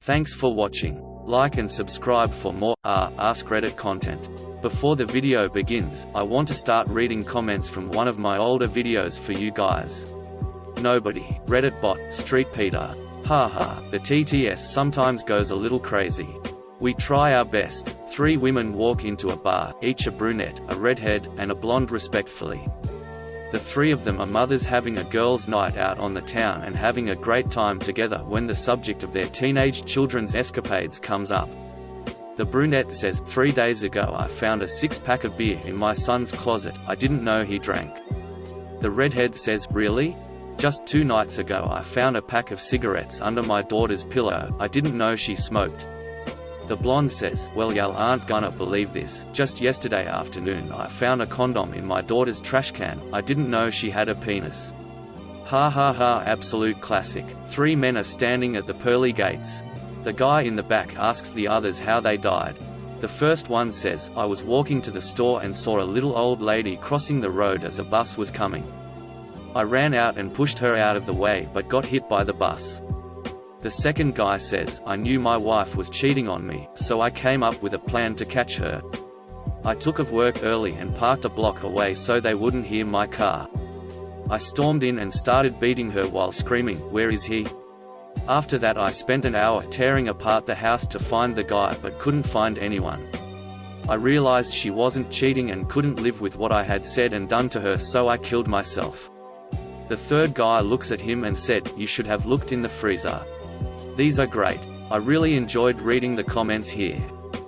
Thanks for watching. Like and subscribe for more AskReddit content. Before the video begins, I want to start reading comments from one of my older videos for you guys. Nobody, Reddit bot, Street Peter. Haha, the TTS sometimes goes a little crazy. We try our best. 3 women walk into a bar, each a brunette, a redhead, and a blonde respectfully. The 3 of them are mothers having a girls' night out on the town and having a great time together when the subject of their teenage children's escapades comes up. The brunette says, 3 days ago I found a 6-pack of beer in my son's closet, I didn't know he drank. The redhead says, really? Just 2 nights ago I found a pack of cigarettes under my daughter's pillow, I didn't know she smoked. The blonde says, well y'all aren't gonna believe this, just yesterday afternoon I found a condom in my daughter's trash can, I didn't know she had a penis. Ha ha ha, absolute classic. 3 men are standing at the pearly gates. The guy in the back asks the others how they died. The first one says, I was walking to the store and saw a little old lady crossing the road as a bus was coming. I ran out and pushed her out of the way but got hit by the bus. The second guy says, I knew my wife was cheating on me, so I came up with a plan to catch her. I took off work early and parked a block away so they wouldn't hear my car. I stormed in and started beating her while screaming, where is he? After that I spent an hour tearing apart the house to find the guy but couldn't find anyone. I realized she wasn't cheating and couldn't live with what I had said and done to her, so I killed myself. The third guy looks at him and said, you should have looked in the freezer. These are great. I really enjoyed reading the comments here.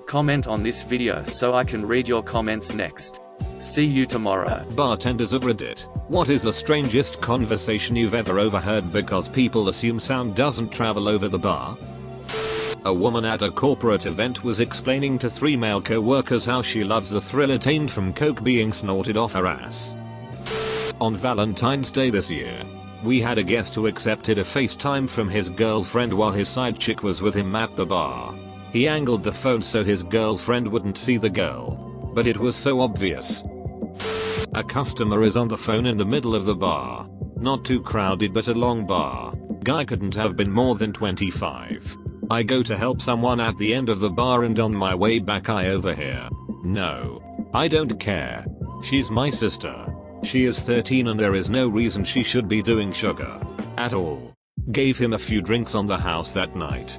Comment on this video so I can read your comments next. See you tomorrow. Bartenders of Reddit. What is the strangest conversation you've ever overheard because people assume sound doesn't travel over the bar? A woman at a corporate event was explaining to 3 male co-workers how she loves the thrill attained from coke being snorted off her ass. On Valentine's Day this year, we had a guest who accepted a FaceTime from his girlfriend while his side chick was with him at the bar. He angled the phone so his girlfriend wouldn't see the girl, but it was so obvious. A customer is on the phone in the middle of the bar. Not too crowded but a long bar. Guy couldn't have been more than 25. I go to help someone at the end of the bar and on my way back I overhear. No. I don't care. She's my sister. She is 13 and there is no reason she should be doing sugar. At all. Gave him a few drinks on the house that night.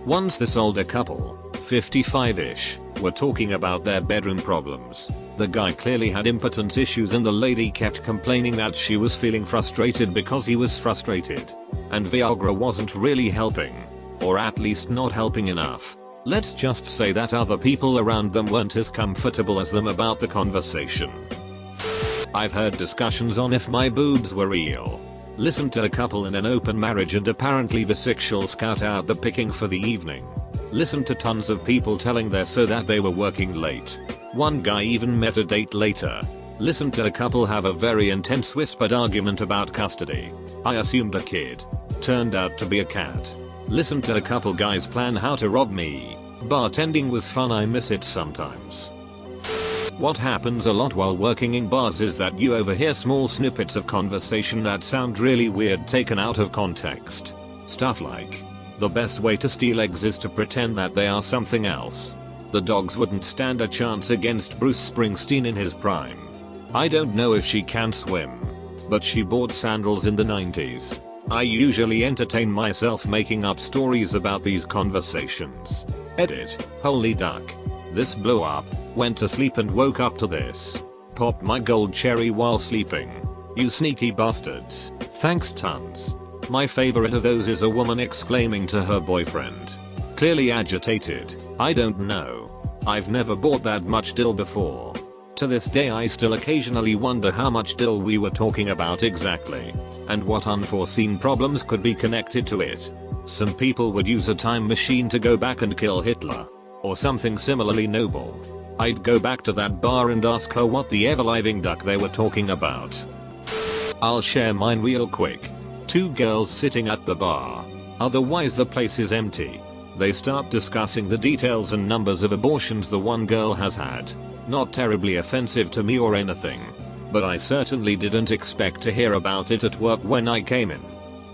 Once this older couple, 55-ish, were talking about their bedroom problems. The guy clearly had impotence issues and the lady kept complaining that she was feeling frustrated because he was frustrated. And Viagra wasn't really helping. Or at least not helping enough. Let's just say that other people around them weren't as comfortable as them about the conversation. I've heard discussions on if my boobs were real. Listened to a couple in an open marriage and apparently bisexual scout out the picking for the evening. Listened to tons of people telling their so that they were working late. One guy even met a date later. Listened to a couple have a very intense whispered argument about custody. I assumed a kid. Turned out to be a cat. Listened to a couple guys plan how to rob me. Bartending was fun, I miss it sometimes. What happens a lot while working in bars is that you overhear small snippets of conversation that sound really weird taken out of context. Stuff like, the best way to steal eggs is to pretend that they are something else. The dogs wouldn't stand a chance against Bruce Springsteen in his prime. I don't know if she can swim, but she bought sandals in the 90s. I usually entertain myself making up stories about these conversations. Edit, holy duck. This blew up, went to sleep and woke up to this. Popped my gold cherry while sleeping. You sneaky bastards. Thanks tons. My favorite of those is a woman exclaiming to her boyfriend. Clearly agitated. I don't know. I've never bought that much dill before. To this day I still occasionally wonder how much dill we were talking about exactly. And what unforeseen problems could be connected to it. Some people would use a time machine to go back and kill Hitler. Or something similarly noble. I'd go back to that bar and ask her what the ever-living duck they were talking about. I'll share mine real quick. 2 girls sitting at the bar. Otherwise the place is empty. They start discussing the details and numbers of abortions the one girl has had. Not terribly offensive to me or anything. But I certainly didn't expect to hear about it at work when I came in.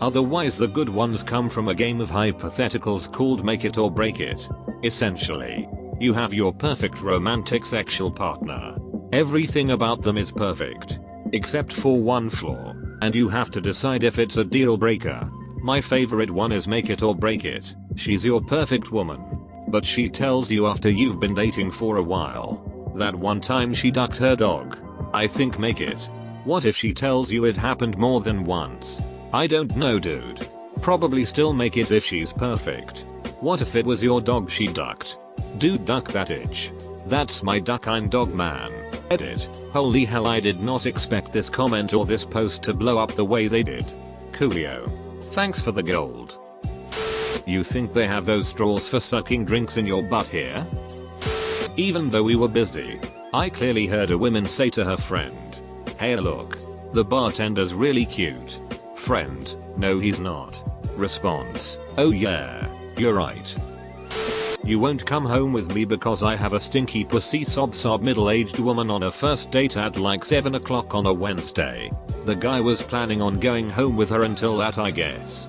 Otherwise the good ones come from a game of hypotheticals called Make It or Break It. Essentially, you have your perfect romantic sexual partner. Everything about them is perfect. Except for one flaw, and you have to decide if it's a deal breaker. My favorite one is Make It or Break It. She's your perfect woman, but she tells you after you've been dating for a while that one time she ducked her dog. I think Make It. What if she tells you it happened more than once? I don't know, dude. Probably still Make It if she's perfect. What if it was your dog she ducked? Dude, duck that itch. That's my duck, I'm dog man. Edit. Holy hell, I did not expect this comment or this post to blow up the way they did. Coolio. Thanks for the gold. You think they have those straws for sucking drinks in your butt here? Even though we were busy, I clearly heard a woman say to her friend, "Hey look, the bartender's really cute." Friend, "No he's not." Response, "Oh yeah, you're right. You won't come home with me because I have a stinky pussy." Sob sob. Middle-aged woman on a first date at like 7 o'clock on a Wednesday. The guy was planning on going home with her until that, I guess.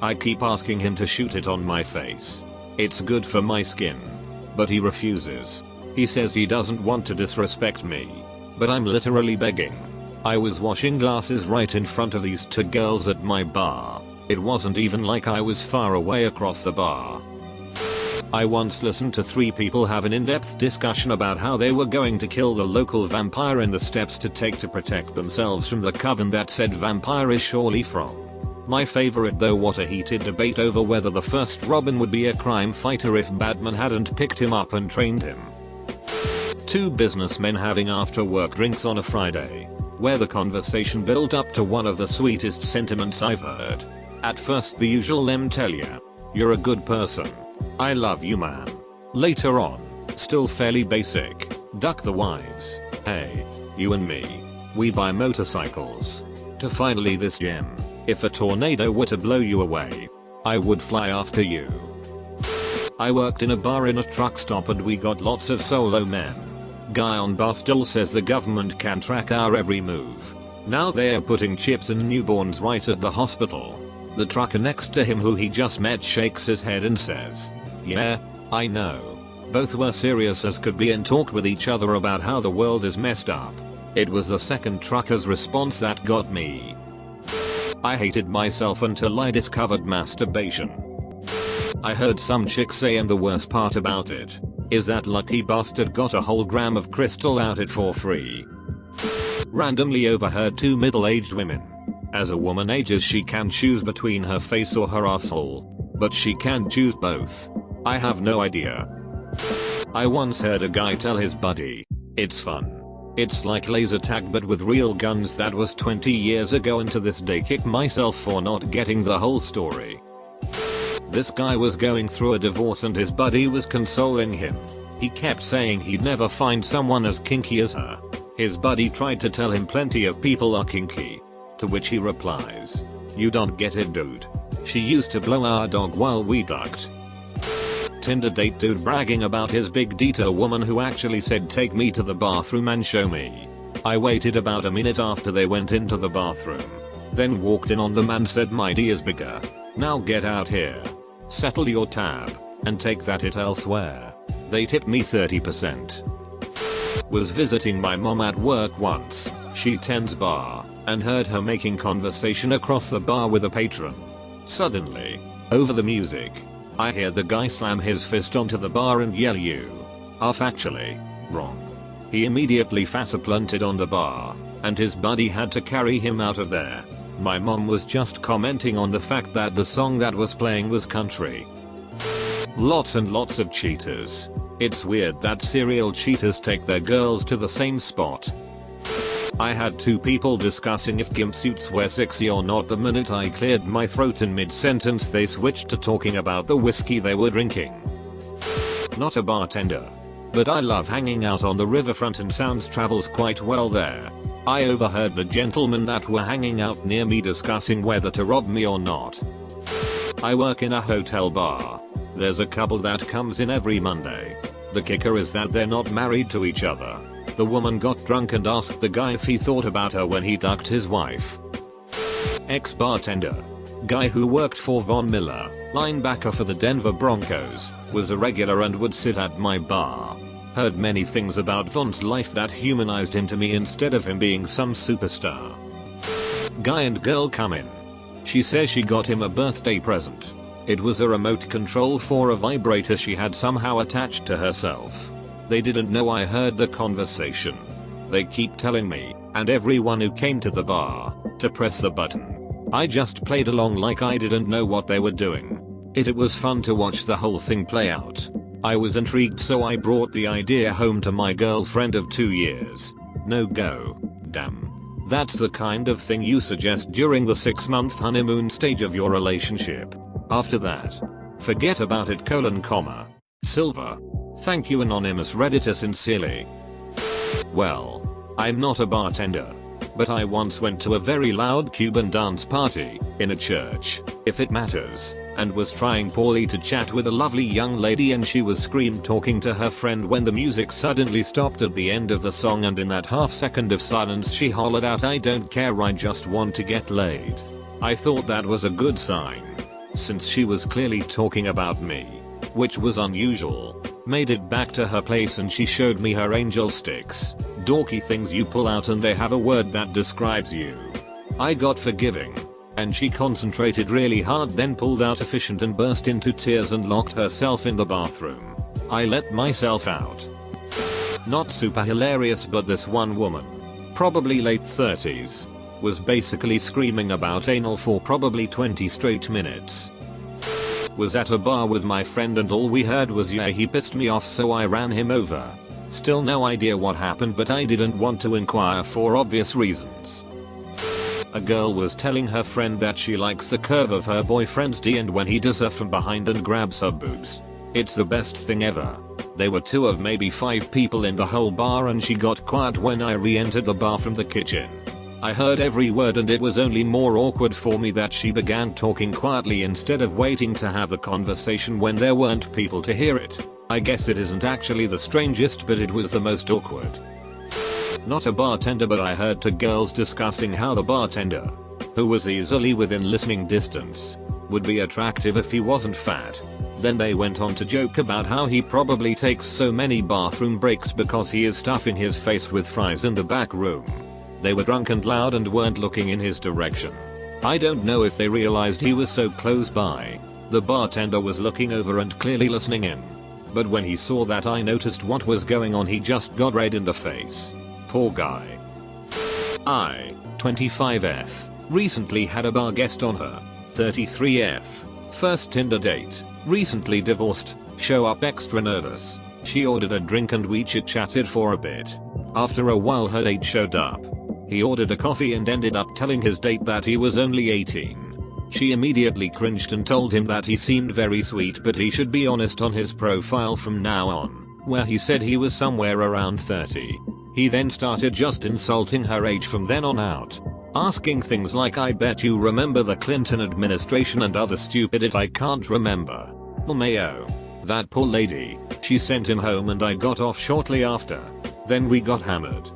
I keep asking him to shoot it on my face. It's good for my skin. But he refuses. He says he doesn't want to disrespect me. But I'm literally begging. I was washing glasses right in front of these two girls at my bar. It wasn't even like I was far away across the bar. I once listened to 3 people have an in-depth discussion about how they were going to kill the local vampire and the steps to take to protect themselves from the coven that said vampire is surely from. My favorite though, what a heated debate over whether the first Robin would be a crime fighter if Batman hadn't picked him up and trained him. 2 businessmen having after work drinks on a Friday, where the conversation built up to one of the sweetest sentiments I've heard. At first the usual them tell ya, "You're a good person. I love you man." Later on, still fairly basic, duck the wives, "Hey, you and me, we buy motorcycles." To finally this gem, "If a tornado were to blow you away, I would fly after you." I worked in a bar in a truck stop and we got lots of solo men. Guy on bar still says the government can track our every move. Now they are putting chips in newborns right at the hospital. The trucker next to him who he just met shakes his head and says, "Yeah, I know." Both were serious as could be and talked with each other about how the world is messed up. It was the second trucker's response that got me. I hated myself until I discovered masturbation. I heard some chick say, and the worst part about it is that lucky bastard got a whole gram of crystal out it for free. Randomly overheard 2 middle-aged women. As a woman ages she can choose between her face or her asshole, but she can't choose both. I have no idea. I once heard a guy tell his buddy, "It's fun. It's like laser tag but with real guns." That was 20 years ago and to this day kick myself for not getting the whole story. This guy was going through a divorce and his buddy was consoling him. He kept saying he'd never find someone as kinky as her. His buddy tried to tell him plenty of people are kinky. To which he replies, "You don't get it dude. She used to blow our dog while we ducked." Tinder date dude bragging about his big D to a woman who actually said, "Take me to the bathroom and show me." I waited about a minute after they went into the bathroom. Then walked in on them and said, "My D is bigger. Now get out here. Settle your tab. And take that it elsewhere." They tipped me 30%. Was visiting my mom at work once. She tends bar, and heard her making conversation across the bar with a patron. Suddenly, over the music, I hear the guy slam his fist onto the bar and yell, "You are factually wrong." He immediately faceplanted on the bar, and his buddy had to carry him out of there. My mom was just commenting on the fact that the song that was playing was country. Lots and lots of cheaters. It's weird that serial cheaters take their girls to the same spot. I had 2 people discussing if gimp suits were sexy or not. The minute I cleared my throat in mid-sentence they switched to talking about the whiskey they were drinking. Not a bartender, but I love hanging out on the riverfront and sounds travels quite well there. I overheard the gentlemen that were hanging out near me discussing whether to rob me or not. I work in a hotel bar. There's a couple that comes in every Monday. The kicker is that they're not married to each other. The woman got drunk and asked the guy if he thought about her when he ducked his wife. Ex-bartender. Guy who worked for Von Miller, linebacker for the Denver Broncos, was a regular and would sit at my bar. Heard many things about Von's life that humanized him to me instead of him being some superstar. Guy and girl come in. She says she got him a birthday present. It was a remote control for a vibrator she had somehow attached to herself. They didn't know I heard the conversation. They keep telling me, and everyone who came to the bar, to press the button. I just played along like I didn't know what they were doing. It was fun to watch the whole thing play out. I was intrigued, so I brought the idea home to my girlfriend of 2 years. No go. Damn. That's the kind of thing you suggest during the 6-month honeymoon stage of your relationship. After that, forget about it. Silver. Thank you, anonymous redditor, sincerely. Well, I'm not a bartender, but I once went to a very loud Cuban dance party in a church, if it matters, and was trying poorly to chat with a lovely young lady, and she was scream talking to her friend when the music suddenly stopped at the end of the song, and in that half second of silence she hollered out, "I don't care, I just want to get laid." I thought that was a good sign, since she was clearly talking about me, which was unusual. Made it back to her place and she showed me her angel sticks, dorky things you pull out and they have a word that describes you. I got forgiving, and she concentrated really hard, then pulled out efficient and burst into tears and locked herself in the bathroom. I let myself out. Not super hilarious, but this one woman, probably late 30s, was basically screaming about anal for probably 20 straight minutes. Was at a bar with my friend and all we heard was "yeah." He pissed me off, so I ran him over. Still no idea what happened, but I didn't want to inquire for obvious reasons. A girl was telling her friend that she likes the curve of her boyfriend's D and when he does her from behind and grabs her boobs. It's the best thing ever. There were 2 of maybe 5 people in the whole bar, and she got quiet when I re-entered the bar from the kitchen. I heard every word, and it was only more awkward for me that she began talking quietly instead of waiting to have the conversation when there weren't people to hear it. I guess it isn't actually the strangest, but it was the most awkward. Not a bartender, but I heard 2 girls discussing how the bartender, who was easily within listening distance, would be attractive if he wasn't fat. Then they went on to joke about how he probably takes so many bathroom breaks because he is stuffing his face with fries in the back room. They were drunk and loud and weren't looking in his direction. I don't know if they realized he was so close by. The bartender was looking over and clearly listening in. But when he saw that I noticed what was going on, he just got red in the face. Poor guy. I, 25F, recently had a bar guest on her, 33F, first Tinder date, recently divorced, show up extra nervous. She ordered a drink and we chit-chatted for a bit. After a while her date showed up. He ordered a coffee and ended up telling his date that he was only 18. She immediately cringed and told him that he seemed very sweet, but he should be honest on his profile from now on, where he said he was somewhere around 30. He then started just insulting her age from then on out, asking things like, "I bet you remember the Clinton administration," and other stupid I can't remember. Mayo. That poor lady. She sent him home and I got off shortly after. Then we got hammered.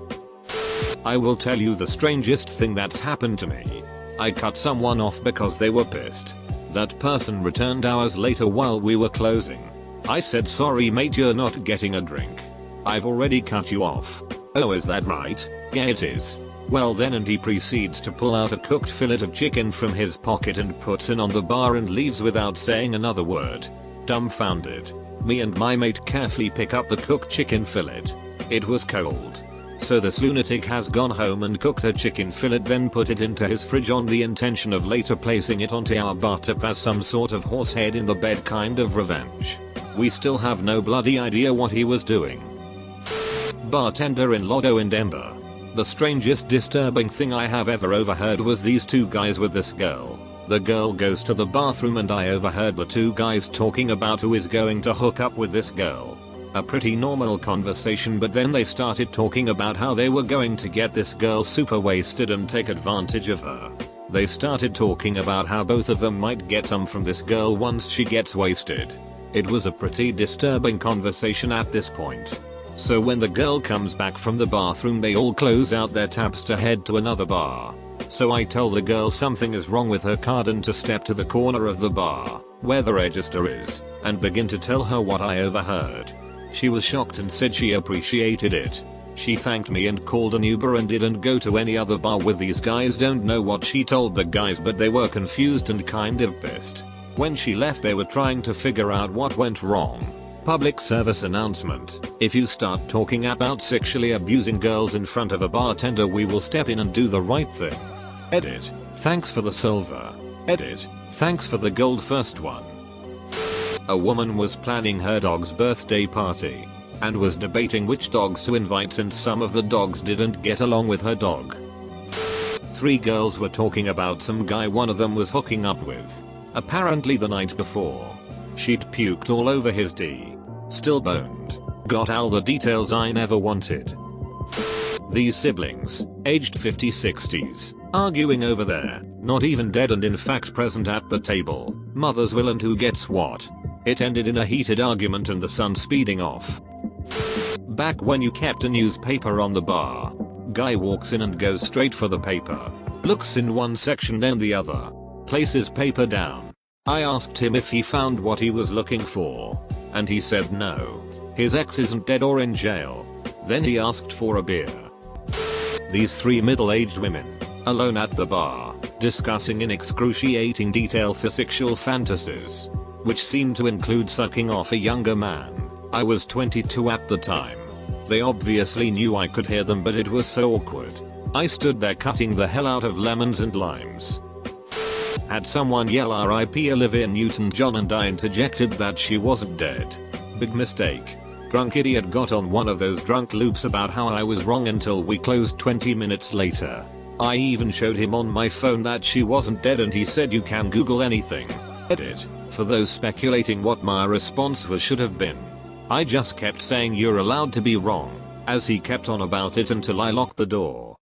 I will tell you the strangest thing that's happened to me. I cut someone off because they were pissed. That person returned hours later while we were closing. I said, "Sorry mate, you're not getting a drink. I've already cut you off." "Oh, is that right?" "Yeah, it is." "Well then," and he proceeds to pull out a cooked fillet of chicken from his pocket and puts it on the bar and leaves without saying another word. Dumbfounded, me and my mate carefully pick up the cooked chicken fillet. It was cold. So this lunatic has gone home and cooked a chicken fillet, then put it into his fridge on the intention of later placing it onto our bathtub as some sort of horsehead in the bed kind of revenge. We still have no bloody idea what he was doing. Bartender in Lodo in Denver. The strangest disturbing thing I have ever overheard was these 2 guys with this girl. The girl goes to the bathroom and I overheard the 2 guys talking about who is going to hook up with this girl. A pretty normal conversation, but then they started talking about how they were going to get this girl super wasted and take advantage of her. They started talking about how both of them might get some from this girl once she gets wasted. It was a pretty disturbing conversation at this point. So when the girl comes back from the bathroom, they all close out their taps to head to another bar. So I told the girl something is wrong with her card and to step to the corner of the bar, where the register is, and begin to tell her what I overheard. She was shocked and said she appreciated it. She thanked me and called an Uber and didn't go to any other bar with these guys. Don't know what she told the guys, but they were confused and kind of pissed. When she left they were trying to figure out what went wrong. Public service announcement: if you start talking about sexually abusing girls in front of a bartender, we will step in and do the right thing. Edit. Thanks for the silver. Edit. Thanks for the gold first one. A woman was planning her dog's birthday party and was debating which dogs to invite since some of the dogs didn't get along with her dog. 3 girls were talking about some guy one of them was hooking up with. Apparently the night before, she'd puked all over his D. Still boned. Got all the details I never wanted. These siblings, aged 50-60s, arguing over there, not even dead and in fact present at the table. Mother's will and who gets what. It ended in a heated argument and the son speeding off. Back when you kept a newspaper on the bar. Guy walks in and goes straight for the paper. Looks in one section then the other. Places paper down. I asked him if he found what he was looking for. And he said no. His ex isn't dead or in jail. Then he asked for a beer. These 3 middle-aged women, alone at the bar, discussing in excruciating detail their sexual fantasies, which seemed to include sucking off a younger man. I was 22 at the time. They obviously knew I could hear them, but it was so awkward. I stood there cutting the hell out of lemons and limes. Had someone yell RIP Olivia Newton-John and I interjected that she wasn't dead. Big mistake. Drunk idiot got on one of those drunk loops about how I was wrong until we closed 20 minutes later. I even showed him on my phone that she wasn't dead and he said you can Google anything. Edit. For those speculating what my response was should have been. I just kept saying you're allowed to be wrong, as he kept on about it until I locked the door.